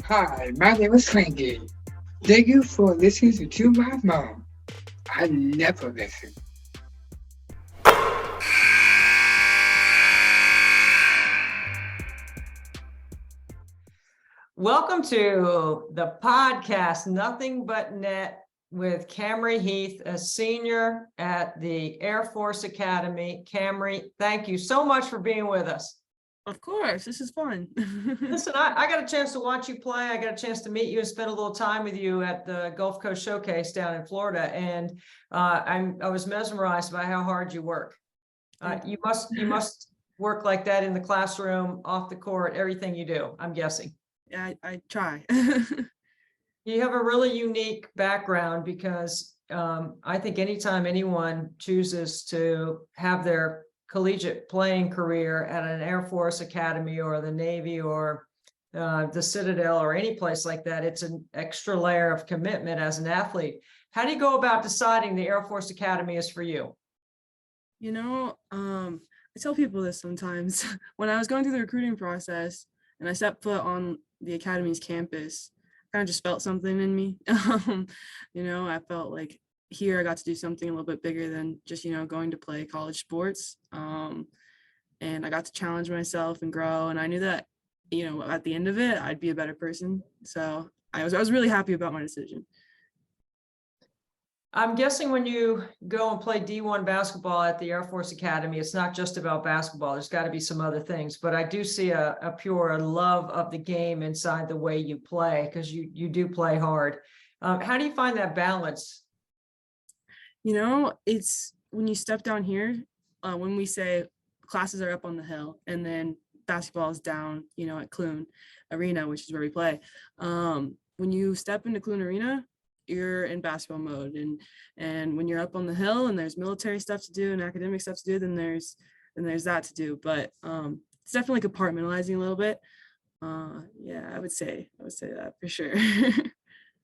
Hi, my name is Frankie. Thank you for listening to my mom. I never listen. Welcome to the podcast, Nothing But Net, with Kamri Heath, a senior at the Air Force Academy. Kamri, thank you so much for being with us. Of course, this is fun. Listen, I got a chance to watch you play. I got a chance to meet you and spend a little time with you at the Gulf Coast Showcase down in Florida, and I was mesmerized by how hard you work. You must work like that in the classroom, off the court, everything you do, I'm guessing. Yeah, I try. You have a really unique background because I think anytime anyone chooses to have their collegiate playing career at an Air Force Academy or the Navy or the Citadel or any place like that, it's an extra layer of commitment as an athlete. How do you go about deciding the Air Force Academy is for you? I tell people this sometimes. When I was going through the recruiting process and I stepped foot on the Academy's campus, I kind of just felt something in me. I felt like here I got to do something a little bit bigger than just, going to play college sports. And I got to challenge myself and grow. And I knew that, at the end of it, I'd be a better person. So I was really happy about my decision. I'm guessing when you go and play D1 basketball at the Air Force Academy, it's not just about basketball. There's got to be some other things, but I do see a pure love of the game inside the way you play, because you do play hard. How do you find that balance? It's when you step down here, when we say classes are up on the hill and then basketball is down, at Clune Arena, which is where we play. When you step into Clune Arena, you're in basketball mode, and when you're up on the hill and there's military stuff to do and academic stuff to do, then there's that to do. But it's definitely compartmentalizing a little bit. Yeah, I would say that for sure.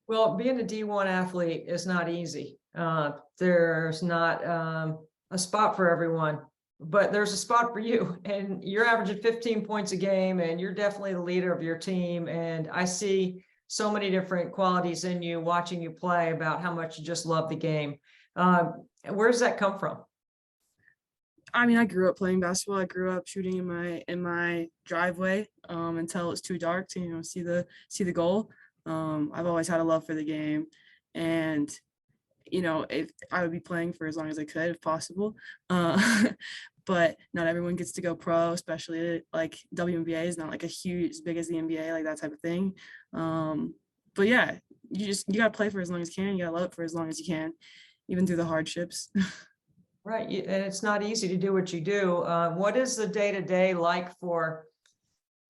Well, being a D1 athlete is not easy. There's not a spot for everyone, but there's a spot for you, and you're averaging 15 points a game, and you're definitely the leader of your team. And I see so many different qualities in you watching you play about how much you just love the game. Where does that come from? I mean, I grew up playing basketball. I grew up shooting in my driveway until it's too dark to see the goal. I've always had a love for the game, and if I would be playing for as long as I could if possible. But not everyone gets to go pro, especially like WNBA is not like a huge as big as the NBA, like that type of thing. But yeah, you gotta play for as long as you can. You gotta love it for as long as you can, even through the hardships. Right, and it's not easy to do what you do. What is the day-to-day like for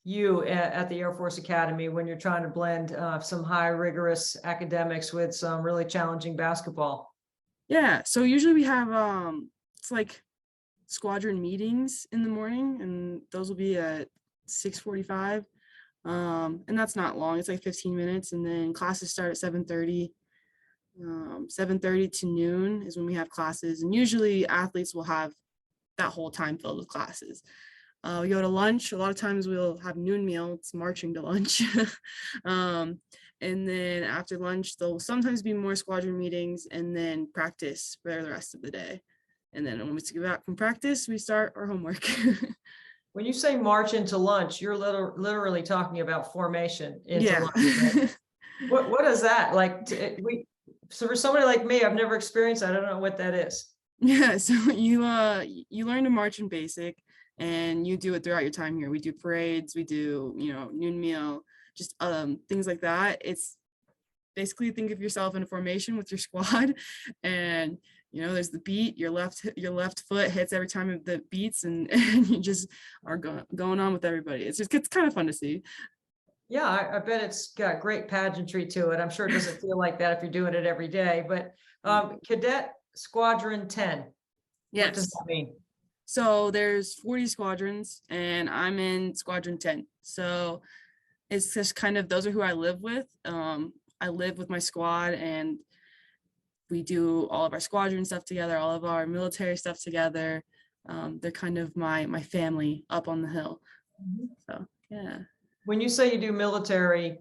you at the Air Force Academy when you're trying to blend some high rigorous academics with some really challenging basketball? Yeah, so usually we have it's like squadron meetings in the morning, and those will be at 6:45. And that's not long. It's like 15 minutes, and then classes start at 7:30. 7:30 to noon is when we have classes, and usually athletes will have that whole time filled with classes. We go to lunch. A lot of times we'll have noon meal. It's marching to lunch. And then after lunch, there'll sometimes be more squadron meetings and then practice for the rest of the day. And then when we get back from practice, we start our homework. When you say march into lunch, you're literally talking about formation into Yeah. lunch. Right? What is that like? So for somebody like me, I've never experienced that. I don't know what that is. Yeah, so you learn to march in basic, and you do it throughout your time here. We do parades, we do noon meal, just things like that. It's basically think of yourself in a formation with your squad, and there's the beat. Your left foot hits every time the beats, and you just are going on with everybody. It's kind of fun to see. Yeah, I bet it's got great pageantry to it. I'm sure it doesn't feel like that if you're doing it every day. But Cadet Squadron 10, Yes. what does that mean? So there's 40 squadrons, and I'm in Squadron 10. So it's just kind of, those are who I live with. I live with my squad, and we do all of our squadron stuff together, all of our military stuff together. They're kind of my family up on the hill. So yeah. When you say you do military,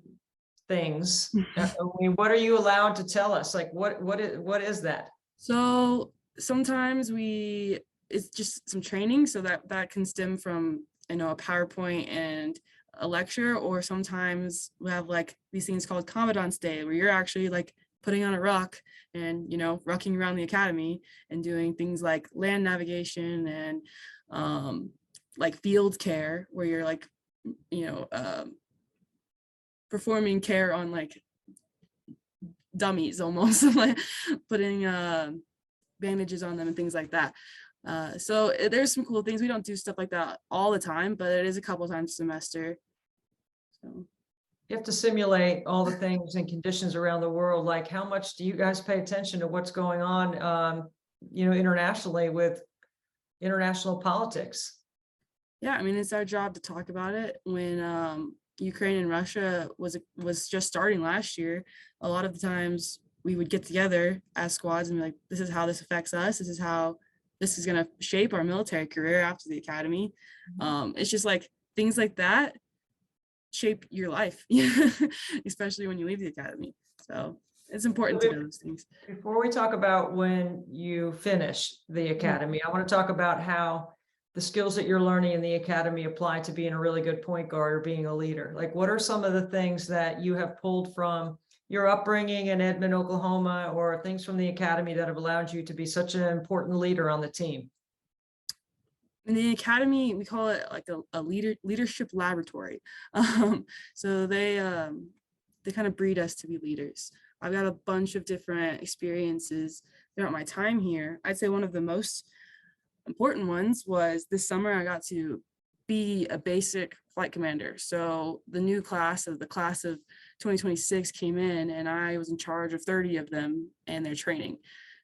things. I mean, what are you allowed to tell us? Like, what is that? So sometimes it's just some training, so that can stem from, a PowerPoint and a lecture, or sometimes we have like these things called Commandant's Day, where you're actually like putting on a ruck and, rucking around the academy and doing things like land navigation and like field care, where you're like, performing care on like dummies almost, like putting bandages on them and things like that. So there's some cool things. We don't do stuff like that all the time, but it is a couple times a semester. So You have to simulate all the things and conditions around the world. Like, how much do you guys pay attention to what's going on, internationally with international politics? yeah, I mean, it's our job to talk about it. When Ukraine and Russia was just starting last year, a lot of the times we would get together as squads and be like, this is how this affects us. This is how this is going to shape our military career after the academy. It's just like things like that shape your life, especially when you leave the academy. So it's important to know those things. Before we talk about when you finish the academy, I want to talk about how the skills that you're learning in the academy apply to being a really good point guard or being a leader. Like, what are some of the things that you have pulled from your upbringing in Edmond, Oklahoma, or things from the academy that have allowed you to be such an important leader on the team? In the academy, we call it like a leadership laboratory. So they kind of breed us to be leaders. I've got a bunch of different experiences throughout my time here. I'd say one of the most important ones was this summer I got to be a basic flight commander. So the new class of 2026 came in, and I was in charge of 30 of them and their training.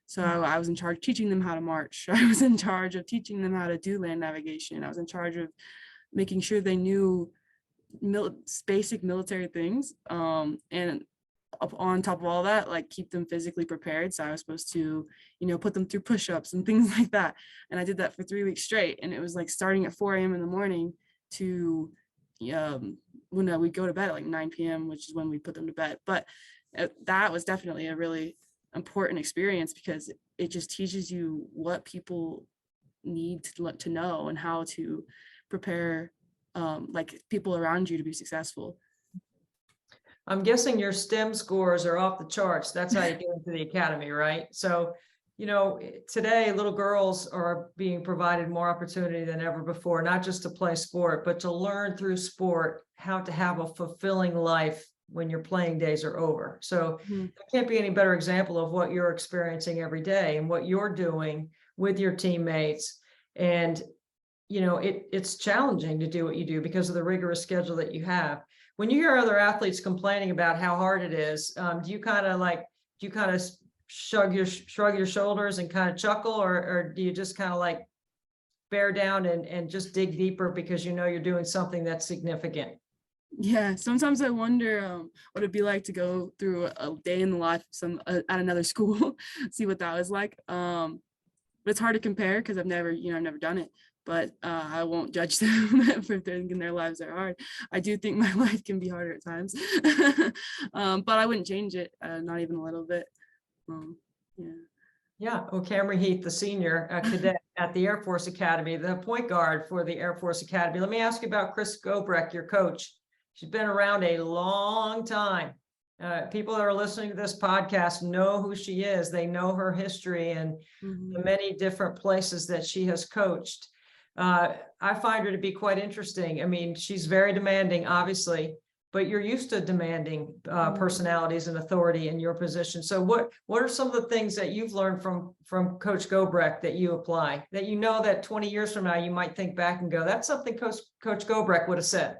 So I was in charge of teaching them how to march. I was in charge of teaching them how to do land navigation. I was in charge of making sure they knew basic military things. And on top of all that, like keep them physically prepared. So I was supposed to, put them through push-ups and things like that. And I did that for 3 weeks straight. And it was like starting at 4 a.m. in the morning to when we go to bed at like 9 p.m., which is when we put them to bed. But that was definitely a really important experience, because it just teaches you what people need to know and how to prepare like people around you to be successful. I'm guessing your STEM scores are off the charts. That's how you get into the academy, right? So, today little girls are being provided more opportunity than ever before, not just to play sport, but to learn through sport how to have a fulfilling life when your playing days are over. So there can't be any better example of what you're experiencing every day and what you're doing with your teammates. And, it's challenging to do what you do because of the rigorous schedule that you have. When you hear other athletes complaining about how hard it is, do you kind of shrug your shoulders and kind of chuckle, or do you just kind of like bear down and just dig deeper because you're doing something that's significant? Yeah, sometimes I wonder what it'd be like to go through a day in the life of at another school, see what that was like. But it's hard to compare because I've never done it. But I won't judge them for thinking their lives are hard. I do think my life can be harder at times, but I wouldn't change it, not even a little bit. Yeah. Yeah. Well, Kamri Heath, the senior cadet at the Air Force Academy, the point guard for the Air Force Academy. Let me ask you about Kris Gobrecht, your coach. She's been around a long time. People that are listening to this podcast know who she is. They know her history and the many different places that she has coached. I find her to be quite interesting. I mean, she's very demanding, obviously, but you're used to demanding personalities and authority in your position. So what are some of the things that you've learned from Coach Gobrecht that you apply, that that 20 years from now, you might think back and go, that's something Coach Gobrecht would have said?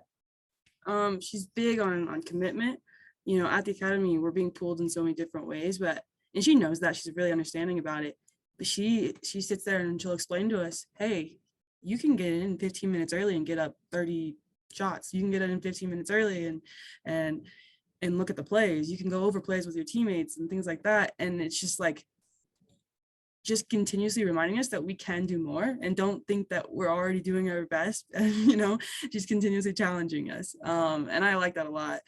She's big on commitment. At the academy, we're being pulled in so many different ways, and she knows that. She's really understanding about it. But she sits there and she'll explain to us, hey, you can get in 15 minutes early and get up 30 shots. You can get in 15 minutes early and look at the plays. You can go over plays with your teammates and things like that. And it's just like, just continuously reminding us that we can do more, and don't think that we're already doing our best, just continuously challenging us. And I like that a lot.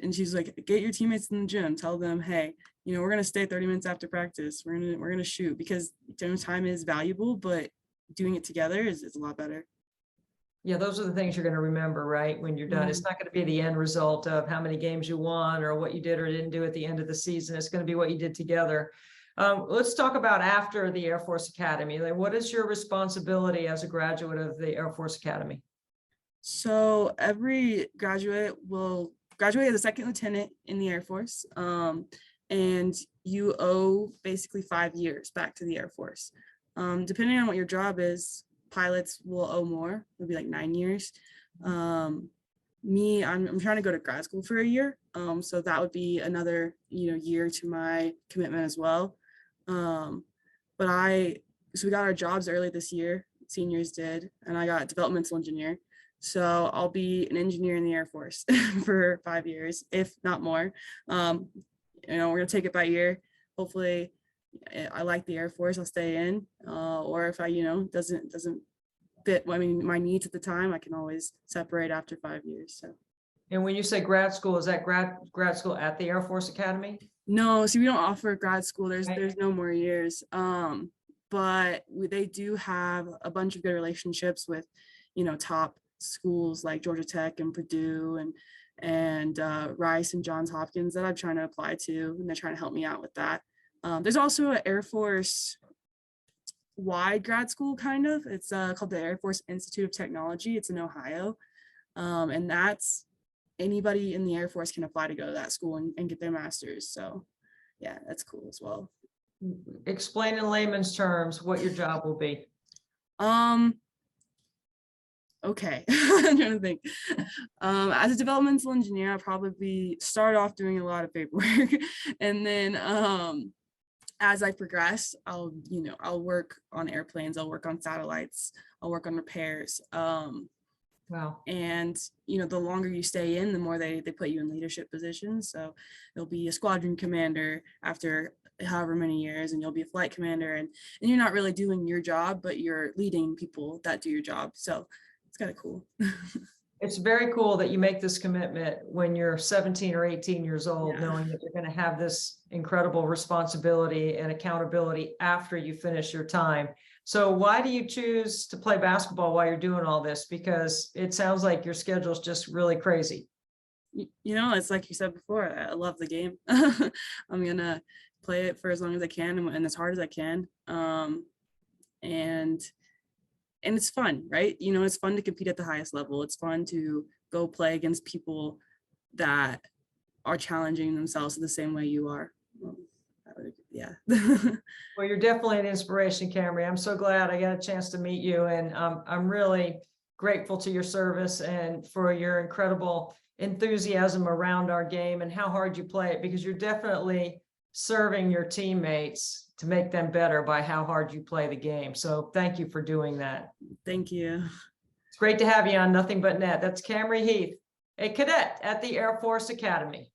and she's like, get your teammates in the gym, tell them, hey, you know, we're gonna stay 30 minutes after practice. We're gonna shoot, because gym time is valuable, but doing it together is a lot better. Yeah, those are the things you're going to remember, right? When you're done, it's not going to be the end result of how many games you won or what you did or didn't do at the end of the season. It's going to be what you did together. Let's talk about after the Air Force Academy. Like, what is your responsibility as a graduate of the Air Force Academy? So every graduate will graduate as a second lieutenant in the Air Force. And you owe basically 5 years back to the Air Force. Depending on what your job is, pilots will owe more. It'll be like 9 years. I'm trying to go to grad school for a year. So that would be another, year to my commitment as well. So we got our jobs early this year, seniors did, and I got developmental engineer. So I'll be an engineer in the Air Force for 5 years, if not more. We're gonna take it by year. Hopefully I like the Air Force, I'll stay in, or if I, doesn't fit, my needs at the time, I can always separate after 5 years. So. And when you say grad school, is that grad school at the Air Force Academy? No, so we don't offer grad school. There's no more years. But they do have a bunch of good relationships with, top schools like Georgia Tech and Purdue and Rice and Johns Hopkins that I'm trying to apply to, and they're trying to help me out with that. There's also an Air Force wide grad school, kind of. It's called the Air Force Institute of Technology. It's in Ohio, and that's anybody in the Air Force can apply to go to that school and get their master's. So yeah, that's cool as well. Explain in layman's terms what your job will be. Okay. I'm trying to think. As a developmental engineer, I'll probably start off doing a lot of paperwork, and then as I progress, I'll work on airplanes, I'll work on satellites, I'll work on repairs. Wow. And the longer you stay in, the more they put you in leadership positions. So you'll be a squadron commander after however many years, and you'll be a flight commander, and you're not really doing your job, but you're leading people that do your job. So it's kind of cool. It's very cool that you make this commitment when you're 17 or 18 years old, knowing that you're going to have this incredible responsibility and accountability after you finish your time. So why do you choose to play basketball while you're doing all this? Because it sounds like your schedule is just really crazy. It's like you said before, I love the game. I'm going to play it for as long as I can and as hard as I can. And it's fun, right? It's fun to compete at the highest level. It's fun to go play against people that are challenging themselves the same way you are. Yeah. Well, you're definitely an inspiration, Kamri. I'm so glad I got a chance to meet you, and I'm really grateful to your service and for your incredible enthusiasm around our game and how hard you play it, because you're definitely serving your teammates to make them better by how hard you play the game. So thank you for doing that. Thank you. It's great to have you on Nothing But Net. That's Kamri Heath, a cadet at the Air Force Academy.